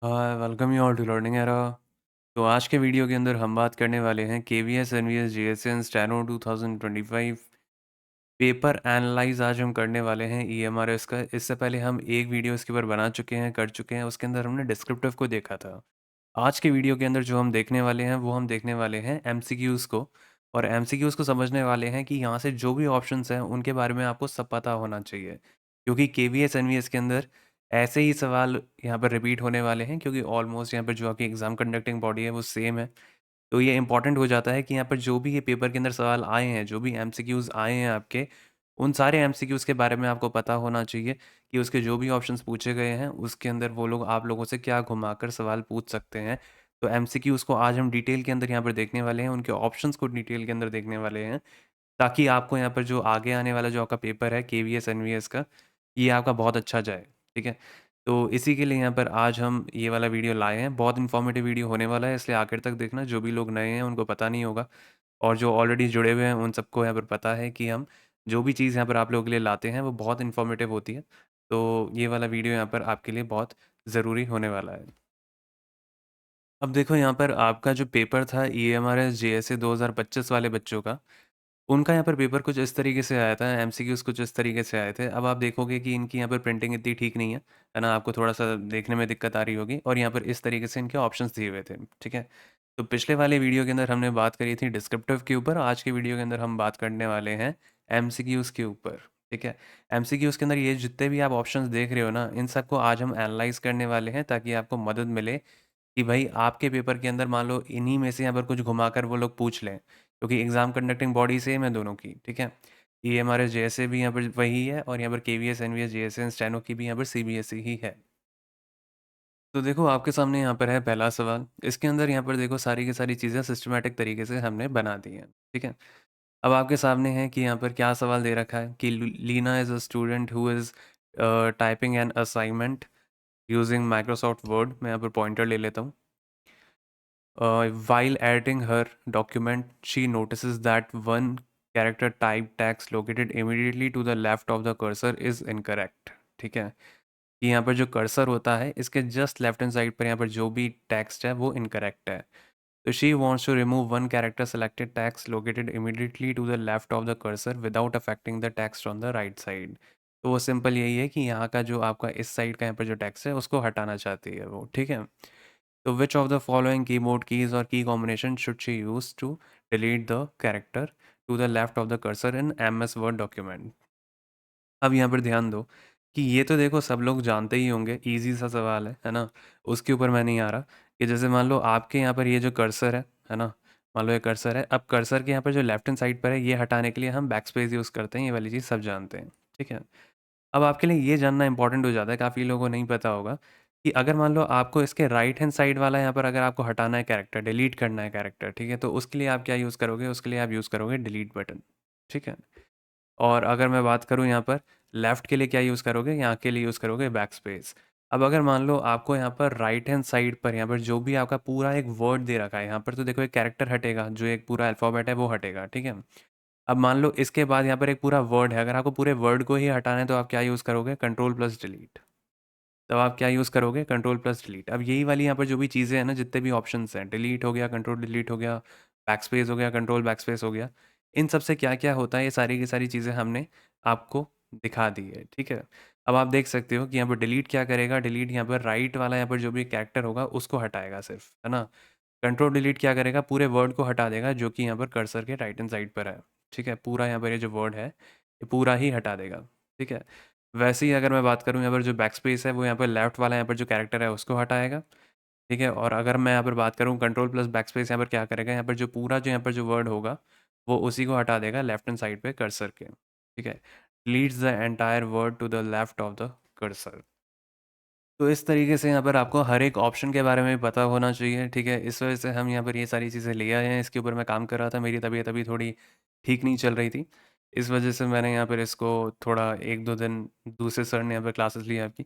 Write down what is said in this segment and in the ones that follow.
Welcome you all to learning era. तो आज के वीडियो के अंदर हम बात करने वाले हैं KVS NVS JSN steno 2025 paper analyse आज हम करने वाले हैं EMRS का। इससे पहले हम एक वीडियो इसके ऊपर बना चुके हैं, कर चुके हैं। उसके अंदर हमने डिस्क्रिप्टिव को देखा था। आज के वीडियो के अंदर जो हम देखने वाले हैं वो हम देखने वाले हैं MCQs को। और MCQs को समझने वाले हैं कि यहाँ से जो भी ऑप्शंस हैं उनके बारे में आपको सब पता होना चाहिए, क्योंकि KVS NVS के अंदर ऐसे ही सवाल यहाँ पर रिपीट होने वाले हैं, क्योंकि ऑलमोस्ट यहाँ पर जो आपकी एग्ज़ाम कंडक्टिंग बॉडी है वो सेम है। तो ये इंपॉर्टेंट हो जाता है कि यहाँ पर जो भी ये पेपर के अंदर सवाल आए हैं, जो भी एमसीक्यूज़ आए हैं आपके, उन सारे एमसीक्यूज़ के बारे में आपको पता होना चाहिए कि उसके जो भी ऑप्शंस पूछे गए हैं उसके अंदर वो लोग आप लोगों से क्या घुमाकर सवाल पूछ सकते हैं। तो एमसीक्यूज़ को आज हम डिटेल के अंदर यहाँ पर देखने वाले हैं, उनके ऑप्शंस को डिटेल के अंदर देखने वाले हैं, ताकि आपको यहाँ पर जो आगे आने वाला जो आपका पेपर है केवीएस एनवीएस का, ये आपका बहुत अच्छा जाए। ठीक है? तो इसी के लिए यहाँ पर आज हम ये वाला वीडियो लाए हैं। बहुत इन्फॉर्मेटिव वीडियो होने वाला है, इसलिए आखिर तक देखना। जो भी लोग नए हैं उनको पता नहीं होगा, और जो ऑलरेडी जुड़े हुए हैं उन सबको यहाँ पर पता है कि हम जो भी चीज़ यहाँ पर आप लोगों के लिए लाते हैं वो बहुत इन्फॉर्मेटिव होती है। तो ये वाला वीडियो यहाँ पर आपके लिए बहुत ज़रूरी होने वाला है। अब देखो, यहाँ पर आपका जो पेपर था EMRS JSA 2025 वाले बच्चों का, उनका यहाँ पर पेपर कुछ इस तरीके से आया था, एमसीक्यूज़ कुछ इस तरीके से आए थे। अब आप देखोगे कि इनकी यहाँ पर प्रिंटिंग इतनी ठीक नहीं है ना? आपको थोड़ा-सा देखने में दिक्कत आ रही होगी, और यहाँ पर इस तरीके से इनके ऑप्शंस दिए हुए थे, ठीक है? तो पिछले वाले वीडियो के अंदर हमने बात करी थी डिस्क्रिप्टिव के ऊपर, आज के वीडियो के अंदर हम बात करने वाले हैं एमसीक्यूज़ के ऊपर, ठीक है? एमसीक्यूज़ के अंदर ये जितने भी आप ऑप्शंस देख रहे हो ना, इन सबको आज हम एनालाइज़ करने वाले हैं, ताकि आपको मदद मिले कि भाई आपके पेपर के अंदर मान लो इन्हीं में से यहाँ पर कुछ घुमाकर वो लोग पूछ लें, क्योंकि एग्ज़ाम कंडक्टिंग बॉडी सेम है दोनों की, ठीक है? EMRS JSA भी यहाँ पर वही है, और यहाँ पर KVS NVS JSN स्टेनो की भी यहाँ पर CBSE ही है। तो देखो, आपके सामने यहाँ पर है पहला सवाल। इसके अंदर यहाँ पर देखो सारी की सारी चीज़ें सिस्टमैटिक तरीके से हमने बना दी हैं, ठीक है? अब आपके सामने है कि यहाँ पर क्या सवाल दे रखा है कि Leena is a student who is typing an assignment using Microsoft Word. मैं यहाँ पर पॉइंटर ले लेता हूँ। While editing her document, she notices that one character type text located immediately to the left of the cursor is incorrect. ठीक है, कि यहाँ पर जो कर्सर होता है इसके जस्ट लेफ्ट हैंड साइड पर यहाँ पर जो भी टेक्स्ट है वो इनकरेक्ट है। तो she wants to remove one character selected text located immediately to the left of the cursor without affecting the text on the right side. तो वो सिंपल यही है कि यहाँ का जो आपका इस साइड का यहाँ पर जो टेक्स्ट है उसको हटाना चाहती है वो, ठीक है? So which of the following keyboard keys or key combination should she use to delete the character to the left of the cursor in MS Word document? अब यहाँ पर ध्यान दो कि ये तो देखो सब लोग जानते ही होंगे, इजी सा सवाल है ना? उसके ऊपर मैं नहीं आ रहा। कि जैसे मान लो आपके यहाँ पर ये जो कर्सर है ना? मान लो ये कर्सर है, अब कर्सर के यहाँ पर जो लेफ्ट हैंड साइड पर है, ये हटाने के लिए हम बैक स्पेस यूज़ करते हैं, ये वाली चीज़ सब जानते हैं, ठीक है? अब आपके लिए ये जानना इंपॉर्टेंट हो जाता है, काफ़ी लोगों को नहीं पता होगा कि अगर मान लो आपको इसके राइट हैंड साइड वाला यहाँ पर अगर आपको हटाना है कैरेक्टर, डिलीट करना है कैरेक्टर, ठीक है? तो उसके लिए आप क्या यूज़ करोगे? उसके लिए आप यूज़ करोगे डिलीट बटन, ठीक है? और अगर मैं बात करूँ यहाँ पर लेफ़्ट के लिए क्या यूज़ करोगे? यहाँ के लिए यूज़ करोगे बैक स्पेस। अब अगर मान लो आपको यहाँ पर राइट हैंड साइड पर यहाँ पर जो भी आपका पूरा एक वर्ड दे रखा है, यहाँ पर तो देखो एक कैरेक्टर हटेगा, जो एक पूरा अल्फ़ाबेट है वो हटेगा, ठीक है? अब मान लो इसके बाद यहाँ पर एक पूरा वर्ड है, अगर आपको पूरे वर्ड को ही हटाना है तो आप क्या यूज़ करोगे? Control plus delete. तब आप क्या यूज़ करोगे? Control plus delete. अब यही वाली यहाँ पर जो भी चीज़ें हैं ना, जितने भी ऑप्शंस हैं, डिलीट हो गया, कंट्रोल डिलीट हो गया, बैकस्पेस हो गया, कंट्रोल बैकस्पेस हो गया, इन सब से क्या-क्या होता है, ये सारी की सारी चीज़ें हमने आपको दिखा दी है, ठीक है? अब आप देख सकते हो कि यहाँ पर डिलीट क्या करेगा? डिलीट यहाँ पर राइट वाला यहाँ पर जो भी कैरेक्टर होगा उसको हटाएगा सिर्फ, है ना? कंट्रोल डिलीट क्या करेगा? पूरे वर्ड को हटा देगा जो कि यहाँ पर कर्सर के राइट हैंड साइड पर है, ठीक है? पूरा यहाँ पर ये जो वर्ड है, ये पूरा ही हटा देगा, ठीक है? वैसे ही अगर मैं बात करूँ यहाँ पर जो बैकस्पेस है वो यहाँ पर लेफ्ट वाला यहाँ पर जो कैरेक्टर है उसको हटाएगा, ठीक है? और अगर मैं यहाँ पर बात करूँ कंट्रोल प्लस बैकस्पेस यहाँ पर क्या करेगा? यहाँ पर जो पूरा जो यहाँ पर जो वर्ड होगा वो उसी को हटा देगा लेफ्ट हैंड साइड पे कर्सर के, ठीक है? Deletes the entire word to the left of the cursor. तो इस तरीके से यहाँ पर आपको हर एक ऑप्शन के बारे में पता होना चाहिए, ठीक है? इस वजह से हम यहाँ पर ये सारी चीज़ें ले आए हैं, इसके ऊपर मैं काम कर रहा था, मेरी तबीयत अभी थोड़ी ठीक नहीं चल रही थी। इस वजह से मैंने यहाँ पर इसको थोड़ा 1-2 दिन दूसरे सर ने यहाँ पर क्लासेस ली आपकी।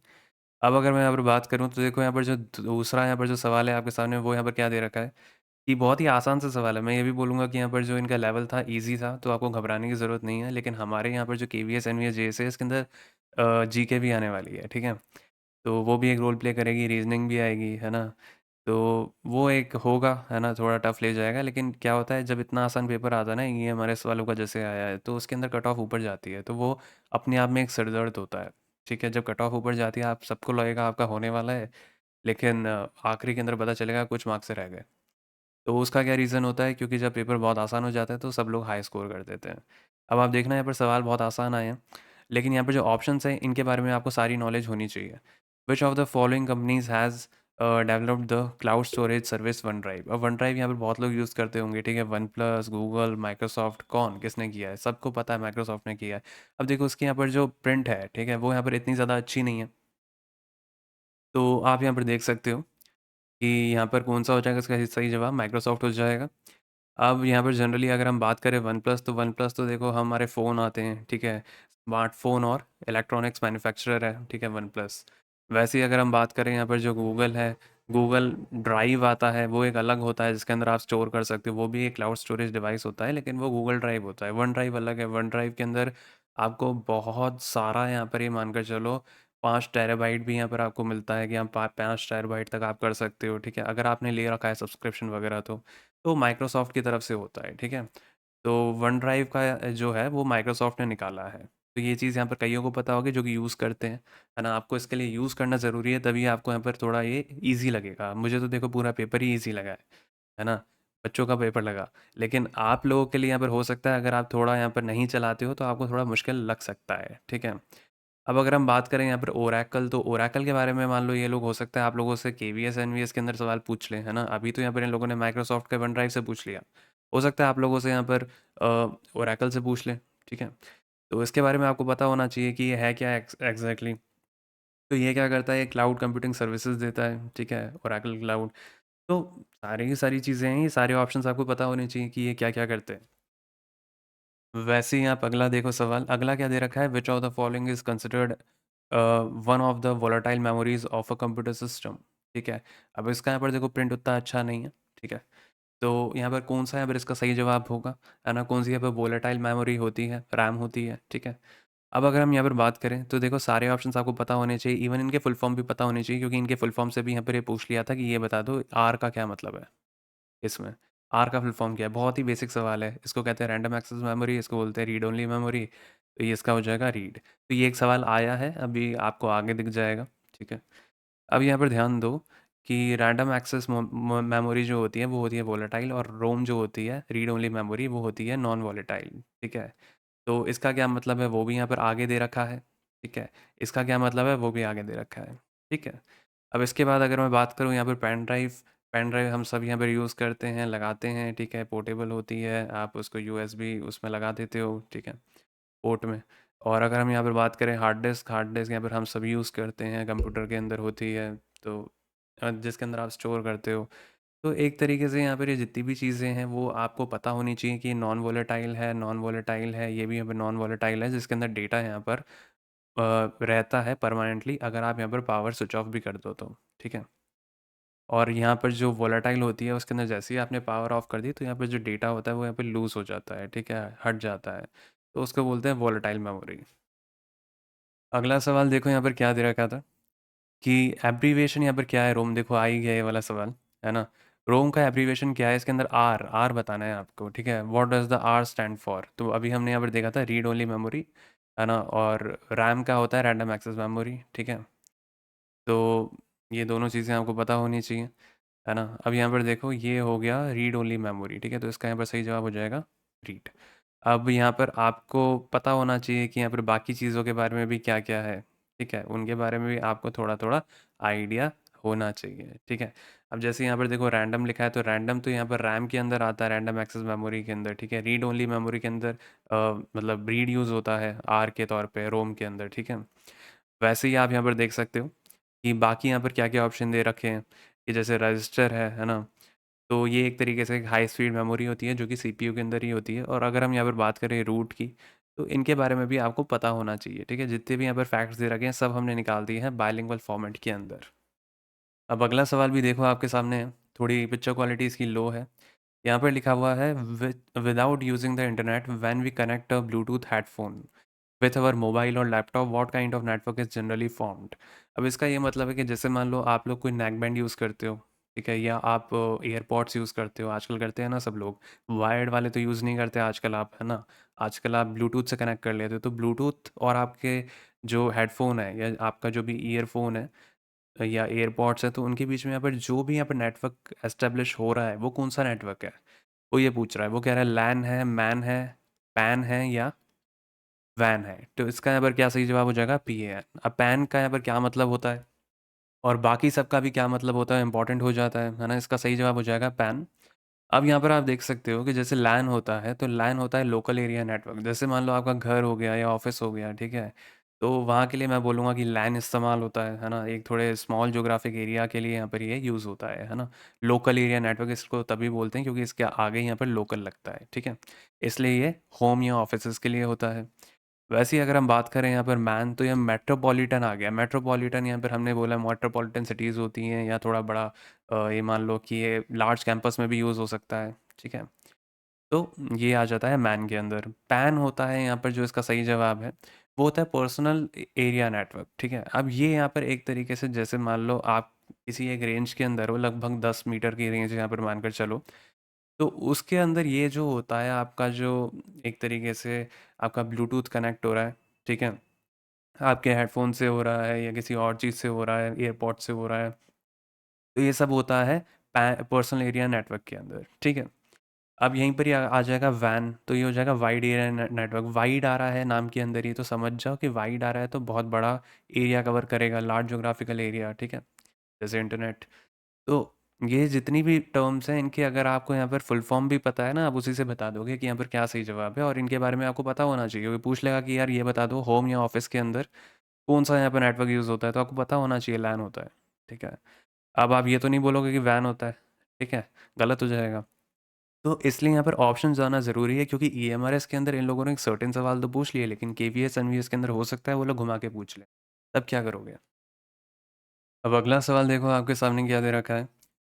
अब अगर मैं यहाँ पर बात करूँ तो देखो यहाँ पर जो दूसरा यहाँ पर जो सवाल है आपके सामने, वो यहाँ पर क्या दे रखा है कि बहुत ही आसान सा सवाल है। मैं ये भी बोलूँगा कि यहाँ पर जो इनका लेवल था ईज़ी था, तो आपको घबराने की ज़रूरत नहीं है। लेकिन हमारे यहाँ पर जो KVS, NVS, JS है, इसके अंदर जीके भी आने वाली है, ठीक है? तो वो भी एक रोल प्ले करेगी, रीज़निंग भी आएगी, है ना? तो वो एक होगा, है ना? थोड़ा टफ ले जाएगा, लेकिन क्या होता है जब इतना आसान पेपर आता है ना, ईएमआरएस वालों का जैसे आया है, तो उसके अंदर कट ऑफ ऊपर जाती है, तो वो अपने आप में एक सिरदर्द होता है, ठीक है? जब कट ऑफ ऊपर जाती है, आप सबको लगेगा आपका होने वाला है, लेकिन आखिरी के अंदर पता चलेगा कुछ मार्क्स से रह गए। तो उसका क्या रीज़न होता है, क्योंकि जब पेपर बहुत आसान हो जाता है तो सब लोग हाई स्कोर कर देते हैं। अब आप देखना यहाँ पर सवाल बहुत आसान आए हैं, लेकिन यहाँ पर जो ऑप्शंस हैं इनके बारे में आपको सारी नॉलेज होनी चाहिए। Which of the following companies has developed the cloud storage service one drive? अब वन ड्राइव यहाँ पर बहुत लोग यूज़ करते होंगे, ठीक है? वन प्लस, गूगल, माइक्रोसॉफ्ट, कौन किसने किया है? सबको पता है माइक्रोसॉफ्ट ने किया है। अब देखो उसके यहाँ पर जो प्रिंट है, ठीक है, वो यहाँ पर इतनी ज़्यादा अच्छी नहीं है। तो आप यहाँ पर देख सकते हो कि यहाँ पर कौन सा हो जाएगा, इसका सही जवाब माइक्रोसॉफ्ट हो जाएगा। अब यहाँ पर जनरली अगर हम बात करें वन प्लस तो देखो हमारे फ़ोन आते हैं, ठीक है? स्मार्टफ़ोन और इलेक्ट्रॉनिक्स मैन्युफैक्चरर है, ठीक है, वन प्लस। वैसे ही अगर हम बात करें यहाँ पर जो गूगल है, गूगल ड्राइव आता है, वो एक अलग होता है जिसके अंदर आप स्टोर कर सकते हो, वो भी एक क्लाउड स्टोरेज डिवाइस होता है, लेकिन वो गूगल ड्राइव होता है। वन ड्राइव अलग है, वन ड्राइव के अंदर आपको बहुत सारा यहाँ पर ये मानकर चलो 5 टेराबाइट भी यहाँ पर आपको मिलता है कि हम 5 टेराबाइट तक आप कर सकते हो, ठीक है? अगर आपने ले रखा है सब्सक्रिप्शन वगैरह तो माइक्रोसॉफ्ट की तरफ से होता है, ठीक है? तो वन ड्राइव का जो है वो माइक्रोसॉफ्ट ने निकाला है। तो ये चीज़ यहाँ पर कइयों को पता होगी जो कि यूज़ करते हैं, है ना? आपको इसके लिए यूज़ करना ज़रूरी है, तभी आपको यहाँ पर थोड़ा ये ईज़ी लगेगा। मुझे तो देखो पूरा पेपर ही ईज़ी लगा है ना? बच्चों का पेपर लगा। लेकिन आप लोगों के लिए यहाँ पर हो सकता है अगर आप थोड़ा यहाँ पर नहीं चलाते हो तो आपको थोड़ा मुश्किल लग सकता है, ठीक है? अब अगर हम बात करें यहाँ पर ओरेकल, तो ओरेकल के बारे में मान लो ये लोग हो सकता है आप लोगों से केवीएस एनवीएस के अंदर सवाल पूछ लें, है ना? अभी तो यहाँ पर इन लोगों ने माइक्रोसॉफ्ट के वन ड्राइव से पूछ लिया। हो सकता है आप लोगों से यहाँ पर ओरेकल से पूछ लें, ठीक है? तो इसके बारे में आपको पता होना चाहिए कि ये है क्या एग्जैक्टली। तो ये क्या करता है, ये क्लाउड कंप्यूटिंग सर्विसेज देता है, ठीक है, ओरेकल क्लाउड। तो सारी की सारी चीज़ें हैं, ये सारे ऑप्शंस आपको पता होने चाहिए कि ये क्या क्या करते हैं। वैसे ही आप अगला देखो सवाल, अगला क्या दे रखा है, which of the following is considered one of the volatile memories of a computer system, ठीक है? अब इसका यहाँ पर देखो प्रिंट उतना अच्छा नहीं है, ठीक है? तो यहाँ पर कौन सा यहाँ पर इसका सही जवाब होगा, है ना? कौन सी यहाँ पर वोलेटाइल मेमोरी होती है, रैम होती है, ठीक है? अब अगर हम यहाँ पर बात करें तो देखो सारे ऑप्शंस आपको पता होने चाहिए, इवन इनके फुल फॉर्म भी पता होने चाहिए, क्योंकि इनके फुल फॉर्म से भी यहाँ पर ये पूछ लिया था कि ये बता दो आर का क्या मतलब है इसमें। आर का फुल फॉर्म क्या है? बहुत ही बेसिक सवाल है। इसको कहते हैं रैंडम एक्सेस मेमोरी, इसको बोलते हैं रीड ओनली मेमोरी। तो ये इसका हो जाएगा रीड। तो ये एक सवाल आया है, अभी आपको आगे दिख जाएगा, ठीक है? अब यहाँ पर ध्यान दो कि रैंडम एक्सेस मेमोरी जो होती है वो होती है वोलेटाइल, और रोम जो होती है रीड ओनली मेमोरी वो होती है नॉन वोलेटाइल, ठीक है? तो इसका क्या मतलब है वो भी यहाँ पर आगे दे रखा है, ठीक है? इसका क्या मतलब है वो भी आगे दे रखा है, ठीक है? अब इसके बाद अगर मैं बात करूँ यहाँ पर पेन ड्राइव हम सब यहाँ पर यूज़ करते हैं, लगाते हैं, ठीक है? पोर्टेबल होती है, आप उसको यूएसबी उसमें लगा देते हो, ठीक है? पोर्ट में। और अगर हम यहाँ पर बात करें हार्ड डिस्क यहाँ पर हम सभी यूज़ करते हैं, कंप्यूटर के अंदर होती है, तो जिसके अंदर आप स्टोर करते हो। तो एक तरीके से यहाँ पर ये जितनी भी चीज़ें हैं वो आपको पता होनी चाहिए कि नॉन वोलेटाइल है, ये भी यहाँ पर नॉन वोलेटाइल है जिसके अंदर डेटा यहाँ पर रहता है परमानेंटली, अगर आप यहाँ पर पावर स्विच ऑफ भी कर दो तो, ठीक है? और यहाँ पर जो वोलेटाइल होती है उसके अंदर जैसे ही आपने पावर ऑफ कर दी तो यहाँ पर जो डेटा होता है वो यहाँ पे लूज़ हो जाता है, ठीक है? हट जाता है। तो उसको बोलते हैं वोलेटाइल मेमोरी। अगला सवाल देखो यहाँ पर क्या दे रखा था कि एब्रीविएशन यहाँ पर क्या है, रोम देखो आ ही गया ये वाला सवाल, है ना? रोम का एब्रीविएशन क्या है, इसके अंदर आर बताना है आपको, ठीक है? What does the R stand for? तो अभी हमने यहाँ पर देखा था रीड ओनली मेमोरी, है ना? और रैम का होता है रैंडम एक्सेस मेमोरी, ठीक है? तो ये दोनों चीज़ें आपको पता होनी चाहिए, है ना? अब यहाँ पर देखो ये हो गया रीड ओनली मेमोरी, ठीक है? तो इसका यहाँ पर सही जवाब हो जाएगा रीड। अब यहाँ पर आपको पता होना चाहिए कि यहाँ पर बाकी चीज़ों के बारे में भी क्या-क्या है, ठीक है? उनके बारे में भी आपको थोड़ा-थोड़ा आइडिया होना चाहिए, ठीक है? अब जैसे यहाँ पर देखो रैंडम लिखा है, तो रैंडम तो यहाँ पर रैम के अंदर आता है, रैंडम एक्सेस मेमोरी के अंदर, ठीक है? रीड ओनली मेमोरी के अंदर मतलब रीड यूज़ होता है आर के तौर पे रोम के अंदर, ठीक है? वैसे ही आप यहाँ पर देख सकते हो कि बाकी यहाँ पर क्या-क्या ऑप्शन दे रखे हैं, कि जैसे रजिस्टर है ना? तो ये एक तरीके से एक हाई स्पीड मेमोरी होती है जो कि सीपीयू के अंदर ही होती है, और अगर हम यहाँ पर बात करें रूट की, तो इनके बारे में भी आपको पता होना चाहिए, ठीक है? जितने भी यहाँ पर फैक्ट्स दे रखे हैं सब हमने निकाल दिए हैं बाइलिंगुअल फॉर्मेट के अंदर। अब अगला सवाल भी देखो आपके सामने है, थोड़ी पिक्चर क्वालिटी इसकी लो है। यहाँ पर लिखा हुआ है without using the internet when we connect a Bluetooth headphone, with our mobile और laptop what kind of network is generally formed. अब इसका ये मतलब है कि जैसे मान लो आप लोग कोई नेक बैंड यूज़ करते हो, ठीक है, या आप एयरपॉड्स यूज़ करते हो, आजकल करते हैं ना सब लोग। वायर्ड वाले तो यूज़ नहीं करते आजकल आप, है ना। आजकल आप ब्लूटूथ से कनेक्ट कर लेते हो, तो ब्लूटूथ और आपके जो हेडफोन है या आपका जो भी ईयरफोन है या एयरपॉड्स है, तो उनके बीच में यहाँ पर जो भी यहाँ पर नेटवर्क एस्टेब्लिश हो रहा है वो कौन सा नेटवर्क है, वो ये पूछ रहा है। वो कह रहा है लैन है, मैन है, पैन है या वैन है। तो इसका यहाँ पर क्या सही जवाब हो जाएगा, पी ए एन। अब पैन का यहाँ पर क्या मतलब होता है और बाकी सब का भी क्या मतलब होता है, इंपॉर्टेंट हो जाता है ना। इसका सही जवाब हो जाएगा पैन। अब यहाँ पर आप देख सकते हो कि जैसे लैन होता है, तो लैन होता है लोकल एरिया नेटवर्क। जैसे मान लो आपका घर हो गया या ऑफिस हो गया, ठीक है, तो वहाँ के लिए मैं बोलूँगा कि लैन इस्तेमाल होता है ना। एक थोड़े स्मॉल जोग्राफिक एरिया के लिए यहाँ पर ये यूज़ होता है ना। लोकल एरिया नेटवर्क इसको तभी बोलते हैं क्योंकि इसके आगे यहाँ पर लोकल लगता है, ठीक है। इसलिए ये होम या ऑफिस के लिए होता है। वैसे ही अगर हम बात करें यहाँ पर मैन, तो ये मेट्रोपॉलिटन आ गया। मेट्रोपॉलिटन यहाँ पर हमने बोला मेट्रोपॉलिटन सिटीज़ होती हैं या थोड़ा बड़ा ये मान लो कि ये लार्ज कैंपस में भी यूज़ हो सकता है, ठीक है। तो ये आ जाता है मैन के अंदर। पैन होता है यहाँ पर, जो इसका सही जवाब है वो होता है पर्सनल एरिया नेटवर्क, ठीक है। अब ये यहाँ पर एक तरीके से जैसे मान लो आप किसी एक रेंज के अंदर हो, लगभग 10 मीटर की रेंज यहाँ पर मानकर चलो, तो उसके अंदर ये जो होता है आपका जो एक तरीके से आपका ब्लूटूथ कनेक्ट हो रहा है, ठीक है, आपके हेडफोन से हो रहा है या किसी और चीज़ से हो रहा है, एयरपॉड से हो रहा है, तो ये सब होता है पर्सनल एरिया नेटवर्क के अंदर, ठीक है। अब यहीं पर ही आ जाएगा वैन, तो ये हो जाएगा वाइड एरिया नेटवर्क। वाइड आ रहा है नाम के अंदर ही, तो समझ जाओ कि वाइड आ रहा है तो बहुत बड़ा एरिया कवर करेगा, लार्ज जोग्राफिकल एरिया, ठीक है, जैसे इंटरनेट। तो ये जितनी भी टर्म्स हैं, इनके अगर आपको यहाँ पर फुल फॉर्म भी पता है ना, आप उसी से बता दोगे कि यहाँ पर क्या सही जवाब है। और इनके बारे में आपको पता होना चाहिए। वो पूछ लेगा कि यार ये बता दो होम या ऑफिस के अंदर कौन सा यहाँ पर नेटवर्क यूज़ होता है, तो आपको पता होना चाहिए लैन होता है, ठीक है। अब आप ये तो नहीं बोलोगे कि वैन होता है, ठीक है, गलत हो जाएगा। तो इसलिए यहाँ पर ऑप्शन जाना ज़रूरी है, क्योंकि ईएमआरएस के अंदर इन लोगों ने एक सर्टेन सवाल तो पूछ लिए, लेकिन केवीएस एनवीएस के अंदर हो सकता है वो लोग घुमा के पूछ लें। तब क्या करोगे? अब अगला सवाल देखो आपके सामने क्या दे रखा है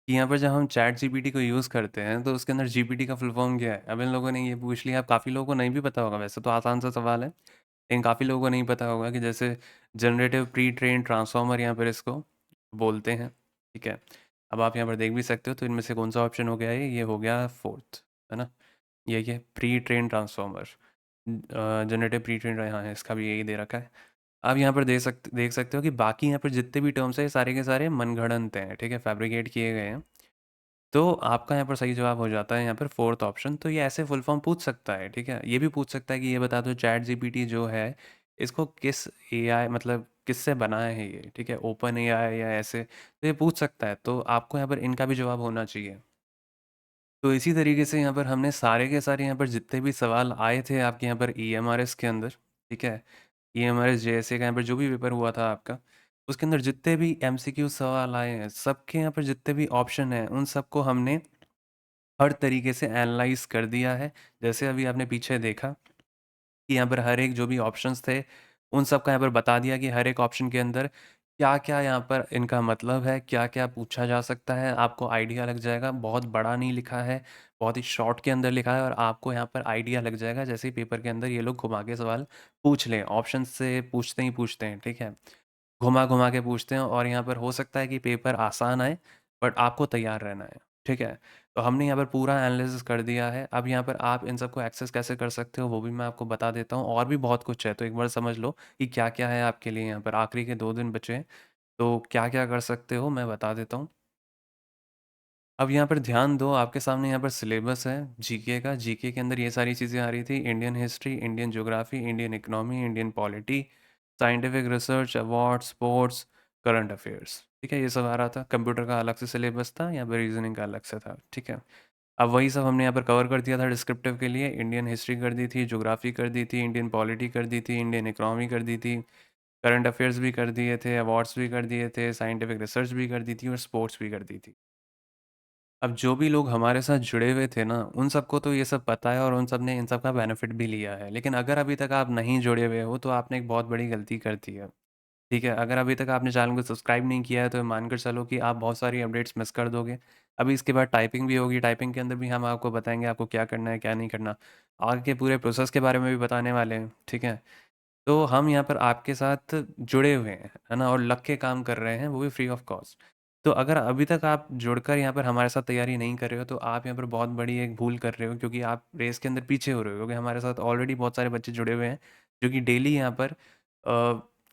कि यहाँ पर जब हम चैट जीपीटी को यूज़ करते हैं तो उसके अंदर जीपीटी का फुल फॉर्म क्या है। अब इन लोगों ने ये पूछ लिया। अब काफ़ी लोगों को नहीं भी पता होगा, वैसे तो आसान सा सवाल है, लेकिन काफ़ी लोगों को नहीं पता होगा कि जैसे जनरेटिव प्री ट्रेन ट्रांसफॉर्मर यहाँ पर इसको बोलते हैं, ठीक है। अब आप यहाँ पर देख भी सकते हो, तो इनमें से कौन सा ऑप्शन हो गया, ये हो गया फोर्थ, है ना। ये pre train transformer, generative pre train, हाँ है, इसका भी यही दे रखा है। आप यहाँ पर देख सकते हो कि बाकी यहाँ पर जितने भी टर्म्स हैं ये सारे के सारे मनगढ़ंत हैं, ठीक है, फैब्रिकेट किए गए हैं। तो आपका यहाँ पर सही जवाब हो जाता है यहाँ पर फोर्थ ऑप्शन। तो ये ऐसे फुल फॉर्म पूछ सकता है, ठीक है। ये भी पूछ सकता है कि ये बता दो चैट जीपीटी जो है इसको किस एआई मतलब किससे बना है ये, ठीक है, ओपन एआई या ऐसे, तो ये पूछ सकता है। तो आपको यहाँ पर इनका भी जवाब होना चाहिए। तो इसी तरीके से यहाँ पर हमने सारे के सारे यहाँ पर जितने भी सवाल आए थे आपके यहाँ पर ईएमआरएस के अंदर, ठीक है, ईएमआरएस जेएसए का यहाँ पर जो भी पेपर हुआ था आपका, उसके अंदर जितने भी एमसीक्यू सवाल आए हैं, सबके यहाँ पर जितने भी ऑप्शन हैं उन सबको हमने हर तरीके से एनालाइज कर दिया है। जैसे अभी आपने पीछे देखा कि यहाँ पर हर एक जो भी ऑप्शंस थे उन सब का यहाँ पर बता दिया कि हर एक ऑप्शन के अंदर क्या क्या यहाँ पर इनका मतलब है, क्या क्या पूछा जा सकता है, आपको आइडिया लग जाएगा। बहुत बड़ा नहीं लिखा है, बहुत ही शॉर्ट के अंदर लिखा है, और आपको यहाँ पर आइडिया लग जाएगा जैसे ही पेपर के अंदर ये लोग घुमा के सवाल पूछ लें। ऑप्शन से पूछते हैं, ठीक है, घुमा घुमा के पूछते हैं, और यहाँ पर हो सकता है कि पेपर आसान आए, बट आपको तैयार रहना है, ठीक है। तो हमने यहाँ पर पूरा एनालिसिस कर दिया है। अब यहाँ पर आप इन सबको एक्सेस कैसे कर सकते हो वो भी मैं आपको बता देता हूँ। और भी बहुत कुछ है, तो एक बार समझ लो कि क्या क्या है आपके लिए। यहाँ पर आखिरी के 2 दिन बचे हैं, तो क्या क्या कर सकते हो मैं बता देता हूँ। अब यहाँ पर ध्यान दो, आपके सामने यहाँ पर सिलेबस है जीके का। जीके के अंदर ये सारी चीज़ें आ रही थी, Indian history, Indian geography, Indian economy, Indian polity, scientific research, award, sports, current affairs, ठीक है, ये सब आ रहा था। कंप्यूटर का अलग से सिलेबस था, यहाँ पर रीजनिंग का अलग से था, ठीक है। अब वही सब हमने यहाँ पर कवर कर दिया था डिस्क्रिप्टिव के लिए। इंडियन हिस्ट्री कर दी थी, ज्योग्राफी कर दी थी, इंडियन पॉलिटी कर दी थी, इंडियन इकोनॉमी कर दी थी, करंट अफेयर्स भी कर दिए थे, अवार्ड्स भी कर दिए थे, साइंटिफिक रिसर्च भी कर दी थी, और स्पोर्ट्स भी कर दी थी। अब जो भी लोग हमारे साथ जुड़े हुए थे ना, उन सबको तो ये सब पता है और उन सब ने इन सब का बेनिफिट भी लिया है। लेकिन अगर अभी तक आप नहीं जुड़े हुए हो तो आपने एक बहुत बड़ी गलती कर दी है, ठीक है। अगर अभी तक आपने चैनल को सब्सक्राइब नहीं किया है तो मानकर चलो कि आप बहुत सारी अपडेट्स मिस कर दोगे। अभी इसके बाद टाइपिंग भी होगी, टाइपिंग के अंदर भी हम आपको बताएंगे आपको क्या करना है क्या नहीं करना, आगे के पूरे प्रोसेस के बारे में भी बताने वाले हैं, ठीक है। तो हम यहाँ पर आपके साथ जुड़े हुए हैं, है ना? और लग के काम कर रहे हैं, वो भी फ्री ऑफ कॉस्ट। तो अगर अभी तक आप जुड़कर यहाँ पर हमारे साथ तैयारी नहीं कर रहे हो, तो आप यहाँ पर बहुत बड़ी एक भूल कर रहे हो, क्योंकि आप रेस के अंदर पीछे हो रहे हो, क्योंकि हमारे साथ ऑलरेडी बहुत सारे बच्चे जुड़े हुए हैं, जो कि डेली यहाँ पर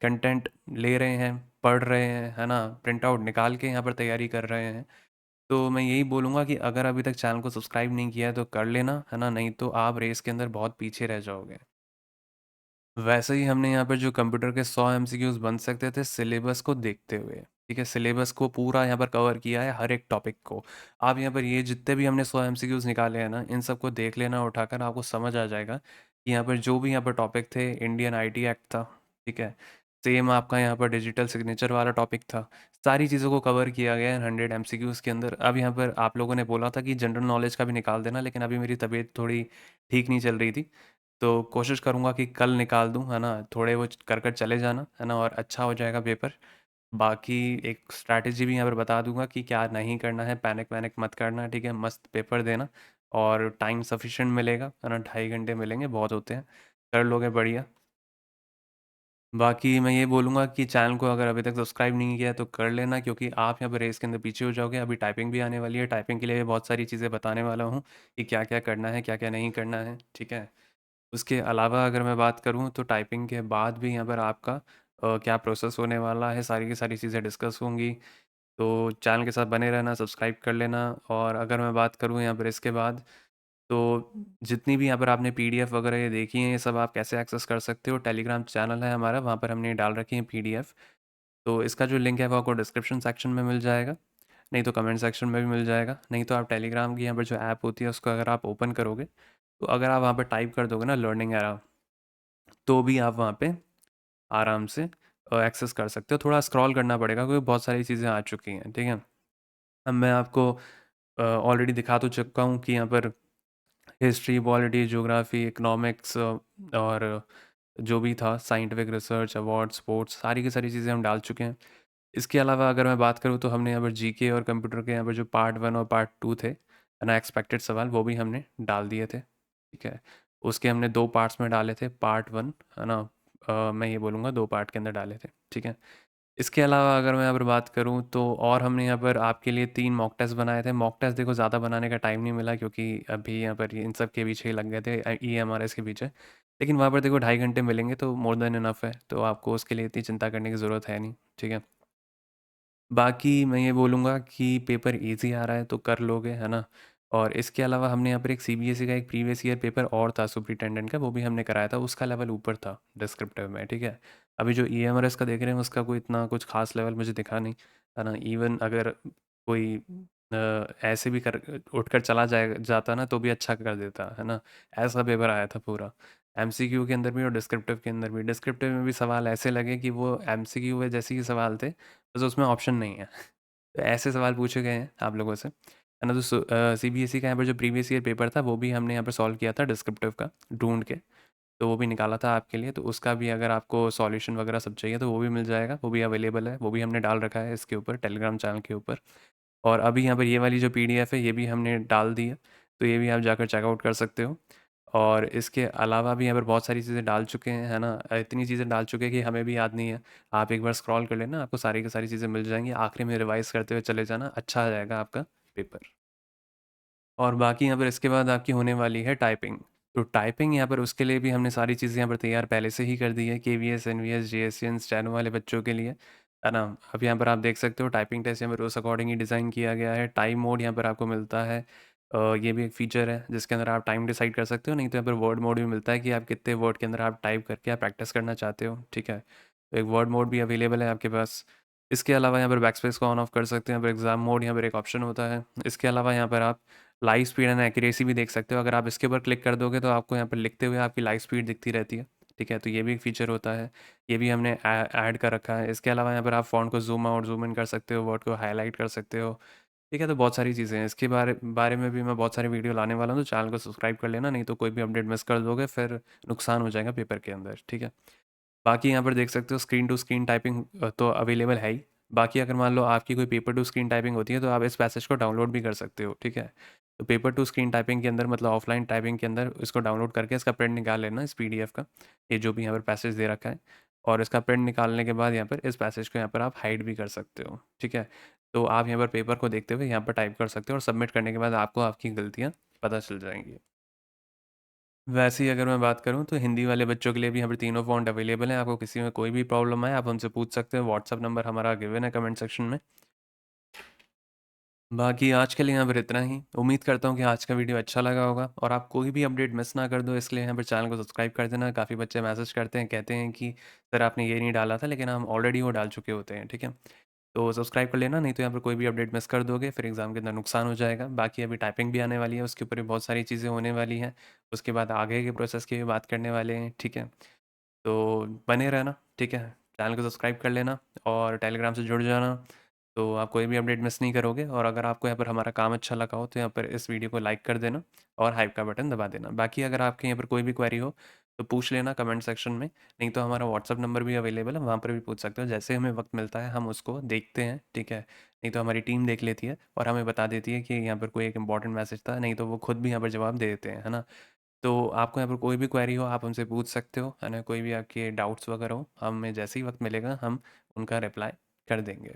कंटेंट ले रहे हैं, पढ़ रहे हैं, है ना? प्रिंट आउट निकाल के यहाँ पर तैयारी कर रहे हैं। तो मैं यही बोलूँगा कि अगर अभी तक चैनल को सब्सक्राइब नहीं किया है, तो कर लेना, है ना? नहीं तो आप रेस के अंदर बहुत पीछे रह जाओगे। वैसे ही हमने यहाँ पर जो कंप्यूटर के 100 एमसीक्यूज बन सकते थे सिलेबस को देखते हुए, ठीक है? सिलेबस को पूरा यहाँ पर कवर किया है, हर एक टॉपिक को। आप यहाँ पर ये जितने भी हमने 100 एमसीक्यूज निकाले हैं ना, इन सबको देख लेना उठाकर, आपको समझ आ जाएगा कि यहाँ पर जो भी यहाँ पर टॉपिक थे, इंडियन आईटी एक्ट था, ठीक है? सेम आपका यहाँ पर डिजिटल सिग्नेचर वाला टॉपिक था। सारी चीज़ों को कवर किया गया है 100 एमसीक्यूज के अंदर। अब यहाँ पर आप लोगों ने बोला था कि जनरल नॉलेज का भी निकाल देना, लेकिन अभी मेरी तबीयत थोड़ी ठीक नहीं चल रही थी, तो कोशिश करूँगा कि कल निकाल दूँ, है ना? थोड़े वो कर कर चले जाना, है ना? और अच्छा हो जाएगा पेपर। बाकी एक स्ट्रैटेजी भी यहाँ पर बता दूँगा कि क्या नहीं करना है, पैनिक वैनिक मत करना, ठीक है? मस्त पेपर देना और टाइम सफिशिएंट मिलेगा, है ना? 2.5 घंटे मिलेंगे, बहुत होते हैं। कर लोगे बढ़िया। बाकी मैं ये बोलूँगा कि चैनल को अगर अभी तक सब्सक्राइब नहीं किया है तो कर लेना, क्योंकि आप यहाँ पे रेस के अंदर पीछे हो जाओगे। अभी टाइपिंग भी आने वाली है, टाइपिंग के लिए भी बहुत सारी चीज़ें बताने वाला हूँ कि क्या-क्या करना है, क्या-क्या नहीं करना है, ठीक है? उसके अलावा अगर मैं बात करूँ तो टाइपिंग के बाद भी यहाँ पर आपका क्या प्रोसेस होने वाला है, सारी की सारी चीज़ें डिस्कस होंगी। तो चैनल के साथ बने रहना, सब्सक्राइब कर लेना। और अगर मैं बात करूँ यहाँ पर इसके बाद, तो जितनी भी यहाँ पर आपने पीडीएफ वगैरह ये देखी हैं, ये सब आप कैसे एक्सेस कर सकते हो, टेलीग्राम चैनल है हमारा, वहाँ पर हमने डाल रखी है पीडीएफ। तो इसका जो लिंक है वो आपको डिस्क्रिप्शन सेक्शन में मिल जाएगा, नहीं तो कमेंट सेक्शन में भी मिल जाएगा। नहीं तो आप टेलीग्राम की यहाँ पर जो ऐप होती है उसको अगर आप ओपन करोगे, तो अगर आप वहाँ पर टाइप कर दोगे ना लर्निंग एरा, तो भी आप वहाँ पे आराम से एक्सेस कर सकते हो। थोड़ा स्क्रॉल करना पड़ेगा क्योंकि बहुत सारी चीज़ें आ चुकी हैं, ठीक है? अब मैं आपको ऑलरेडी दिखा तो चुका हूँ कि यहाँ पर हिस्ट्री, पॉलिटी, ज्योग्राफी, इकोनॉमिक्स और जो भी था साइंटिफिक रिसर्च, अवार्ड, स्पोर्ट्स, सारी की सारी चीज़ें हम डाल चुके हैं। इसके अलावा अगर मैं बात करूँ तो हमने यहाँ पर जीके और कंप्यूटर के यहाँ पर जो पार्ट 1 और पार्ट 2 थे, अनएक्सपेक्टेड सवाल, वो भी हमने डाल दिए थे, ठीक है? उसके हमने 2 पार्ट्स में डाले थे, पार्ट 1, है ना? मैं ये बोलूँगा 2 पार्ट के अंदर डाले थे, ठीक है? इसके अलावा अगर मैं यहाँ पर बात करूँ तो और हमने यहाँ पर आपके लिए 3 मॉक टेस्ट बनाए थे। मॉक टेस्ट देखो ज़्यादा बनाने का टाइम नहीं मिला, क्योंकि अभी यहाँ पर इन सब के पीछे ही लग गए थे, ईएमआरएस के पीछे। लेकिन वहाँ पर देखो 2.5 घंटे मिलेंगे तो मोर देन इनफ है, तो आपको उसके लिए इतनी चिंता करने की ज़रूरत है नहीं, ठीक है? बाकी मैं ये बोलूँगा कि पेपर ईज़ी आ रहा है तो कर लोगे, है ना? और इसके अलावा हमने यहाँ पर एक सीबीएसई का एक प्रीवियस ईयर पेपर और था सुपरिटेंडेंट का, वो भी हमने कराया था, उसका लेवल ऊपर था डिस्क्रिप्टिव में, ठीक है? अभी जो ईएमआरएस का देख रहे हैं उसका कोई इतना कुछ ख़ास लेवल मुझे दिखा नहीं, है ना? इवन अगर कोई ऐसे भी कर उठकर चला जाता ना तो भी अच्छा कर देता, है ना? ऐसा पेपर आया था पूरा। एमसीक्यू के अंदर भी और डिस्क्रिप्टिव के अंदर भी। डिस्क्रिप्टिव में भी सवाल ऐसे लगे कि वो एमसीक्यू में जैसे ही सवाल थे, बस उसमें ऑप्शन नहीं है। तो ऐसे सवाल पूछे गए हैं आप लोगों से, है ना? तो सीबीएसई का यहाँ पर जो प्रीवियस ईयर पेपर था वो भी हमने यहाँ पर सॉल्व किया था डिस्क्रिप्टिव का ढूंढ के, तो वो भी निकाला था आपके लिए। तो उसका भी अगर आपको सॉल्यूशन वगैरह सब चाहिए तो वो भी मिल जाएगा, वो भी अवेलेबल है, वो भी हमने डाल रखा है इसके ऊपर टेलीग्राम चैनल के ऊपर। और अभी यहाँ पर ये वाली जो पीडीएफ है ये भी हमने डाल दी है, तो ये भी आप जाकर चेकआउट कर सकते हो। और इसके अलावा भी यहाँ पर बहुत सारी चीज़ें डाल चुके हैं, है ना? इतनी चीज़ें डाल चुके हैं कि हमें भी याद नहीं है। आप एक बार स्क्रॉल कर लेना, आपको सारी की सारी चीज़ें मिल जाएंगी। आखिरी में रिवाइज करते हुए चले जाना, अच्छा आ जाएगा आपका पेपर। और बाकी यहाँ पर इसके बाद आपकी होने वाली है टाइपिंग। तो टाइपिंग यहाँ पर उसके लिए भी हमने सारी चीज़ें यहाँ पर तैयार पहले से ही कर दी है, केवीएस, एनवीएस, जेएसएन, स्टेनो वाले बच्चों के लिए, है ना? अब यहाँ पर आप देख सकते हो टाइपिंग टेस्ट यहाँ पर उस अकॉर्डिंग ही डिज़ाइन किया गया है। टाइम मोड यहाँ पर आपको मिलता है। ये भी एक फ़ीचर है जिसके अंदर आप टाइम डिसाइड कर सकते हो, नहीं तो यहाँ पर वर्ड मोड भी मिलता है कि आप कितने वर्ड के अंदर आप टाइप करके आप प्रैक्टिस करना चाहते हो, ठीक है? तो एक वर्ड मोड भी अवेलेबल है आपके पास। इसके अलावा यहाँ पर बैकस्पेस को ऑन ऑफ कर सकते हैं, यहाँ पर एग्ज़ाम मोड यहाँ पर एक ऑप्शन होता है। इसके अलावा यहाँ पर आप लाइव स्पीड एंड एक्यूरेसी भी देख सकते हो। अगर आप इसके ऊपर क्लिक कर दोगे तो आपको यहाँ पर लिखते हुए आपकी लाइव स्पीड दिखती रहती है, ठीक है? तो ये भी एक फ़ीचर होता है, ये भी हमने ऐड कर रखा है। इसके अलावा यहाँ पर आप फ़ॉन्ट को ज़ूम आउट, ज़ूम इन कर सकते हो, वर्ड को हाईलाइट कर सकते हो, ठीक है? तो बहुत सारी चीज़ें हैं। इसके बारे बारे में भी मैं बहुत सारी वीडियो लाने वाला हूँ, तो चैनल को सब्सक्राइब कर लेना, नहीं तो कोई भी अपडेट मिस कर दोगे फिर नुकसान हो जाएगा पेपर के अंदर, ठीक है? बाकी यहाँ पर देख सकते हो स्क्रीन टू स्क्रीन टाइपिंग तो अवेलेबल है ही। बाकी अगर मान लो आपकी कोई पेपर टू स्क्रीन टाइपिंग होती है तो आप इस पैसेज को डाउनलोड भी कर सकते हो, ठीक है? तो पेपर टू स्क्रीन टाइपिंग के अंदर मतलब ऑफलाइन टाइपिंग के अंदर इसको डाउनलोड करके इसका प्रिंट निकाल लेना इस पीडीएफ का, ये जो भी यहाँ पर पैसेज दे रखा है। और इसका प्रिंट निकालने के बाद यहाँ पर इस पैसेज को यहाँ पर आप हाइड भी कर सकते हो, ठीक है। तो आप यहाँ पर पेपर को देखते हुए यहाँ पर टाइप कर सकते हो और सबमिट करने के बाद आपको आपकी गलतियाँ पता चल जाएंगी। वैसे ही अगर मैं बात करूँ तो हिंदी वाले बच्चों के लिए भी यहाँ पर तीनों फ़ॉन्ट अवेलेबल हैं। आपको किसी में कोई भी प्रॉब्लम आए आप हमसे पूछ सकते हो। व्हाट्सअप नंबर हमारा गिवन है कमेंट सेक्शन में। बाकी आज के लिए यहाँ पर इतना ही। उम्मीद करता हूँ कि आज का वीडियो अच्छा लगा होगा और आप कोई भी अपडेट मिस ना कर दो, इसलिए यहाँ पर चैनल को सब्सक्राइब कर देना। काफ़ी बच्चे मैसेज करते हैं, कहते हैं कि सर आपने ये नहीं डाला था, लेकिन हम ऑलरेडी वो डाल चुके होते हैं, ठीक है। तो सब्सक्राइब कर लेना, नहीं तो यहाँ पर कोई भी अपडेट मिस कर दोगे फिर एग्ज़ाम के अंदर नुकसान हो जाएगा। बाकी अभी टाइपिंग भी आने वाली है, उसके ऊपर भी बहुत सारी चीज़ें होने वाली हैं। उसके बाद आगे के प्रोसेस की भी बात करने वाले हैं, ठीक है। तो बने रहना, ठीक है। चैनल को सब्सक्राइब कर लेना और टेलीग्राम से जुड़ जाना, तो आप कोई भी अपडेट मिस नहीं करोगे। और अगर आपको यहाँ पर हमारा काम अच्छा लगा हो तो यहाँ पर इस वीडियो को लाइक कर देना और हाइप का बटन दबा देना। बाकी अगर आपके यहाँ पर कोई भी क्वेरी हो तो पूछ लेना कमेंट सेक्शन में, नहीं तो हमारा व्हाट्सअप नंबर भी अवेलेबल है, वहाँ पर भी पूछ सकते हो। जैसे हमें वक्त मिलता है हम उसको देखते हैं, ठीक है। नहीं तो हमारी टीम देख लेती है और हमें बता देती है कि यहाँ पर कोई एक इंपॉर्टेंट मैसेज था, नहीं तो वो खुद भी यहाँ पर जवाब दे देते हैं, है ना। तो आपको यहाँ पर कोई भी क्वेरी हो आप हमसे पूछ सकते हो, है ना। कोई भी आपके डाउट्स वगैरह हो, हमें जैसे ही वक्त मिलेगा हम उनका रिप्लाई कर देंगे।